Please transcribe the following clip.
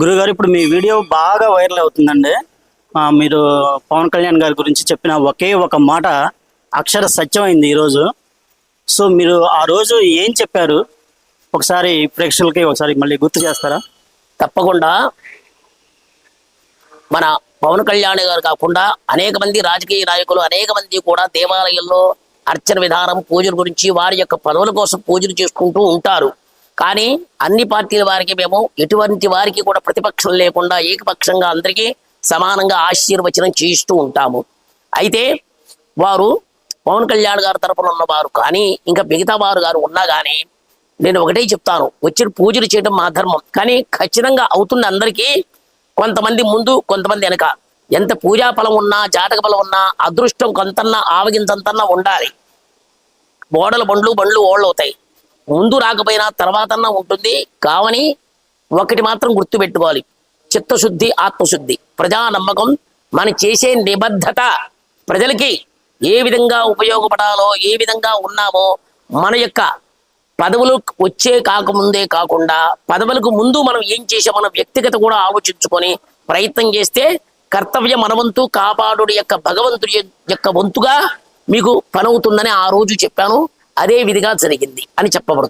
గురుగారు ఇప్పుడు మీ వీడియో బాగా వైరల్ అవుతుందండి. మీరు పవన్ కళ్యాణ్ గారి గురించి చెప్పిన ఒకే ఒక మాట అక్షర సత్యమైంది ఈరోజు. సో మీరు ఆ రోజు ఏం చెప్పారు ఒకసారి ప్రేక్షకులకి ఒకసారి మళ్ళీ గుర్తు చేస్తారా? తప్పకుండా. మన పవన్ కళ్యాణ్ గారు కాకుండా అనేక మంది రాజకీయ నాయకులు, అనేక మంది కూడా దేవాలయంలో అర్చన విధానం, పూజల గురించి వారి యొక్క పదవుల కోసం పూజలు చేసుకుంటూ ఉంటారు. కానీ అన్ని పార్టీల వారికి మేము ఎటువంటి వారికి కూడా ప్రతిపక్షం లేకుండా ఏకపక్షంగా అందరికీ సమానంగా ఆశీర్వచనం చేయిస్తూ ఉంటాము. అయితే వారు పవన్ కళ్యాణ్ గారి తరపున ఉన్నవారు కానీ ఇంకా మిగతా వారు గారు ఉన్నా కానీ నేను ఒకటే చెప్తాను, వచ్చిన పూజలు చేయడం మా ధర్మం. కానీ ఖచ్చితంగా అవుతుంది అందరికీ. కొంతమంది ముందు, కొంతమంది వెనక. ఎంత పూజా ఫలం ఉన్నా, జాతక బలం ఉన్నా, అదృష్టం కొంతన్నా ఆవగింతంతన్నా ఉండాలి. బండ్లు ఓళ్ళు అవుతాయి. ముందు రాకపోయినా తర్వాతన్నా ఉంటుంది. కావని ఒకటి మాత్రం గుర్తుపెట్టుకోవాలి, చిత్తశుద్ధి, ఆత్మశుద్ధి, ప్రజా నమ్మకం, మనం చేసే నిబద్ధత, ప్రజలకి ఏ విధంగా ఉపయోగపడాలో, ఏ విధంగా ఉన్నామో, మన యొక్క పదవులు వచ్చే కాకముందే కాకుండా పదవులకు ముందు మనం ఏం చేసే మన వ్యక్తిగత కూడా ఆలోచించుకొని ప్రయత్నం చేస్తే కర్తవ్యం మనవంతు, కాపాడుడి యొక్క భగవంతుడి యొక్క వంతుగా మీకు పనవుతుందని ఆ రోజు చెప్పాను. అదే విధిగా జరిగింది అని చెప్పబడుతుంది.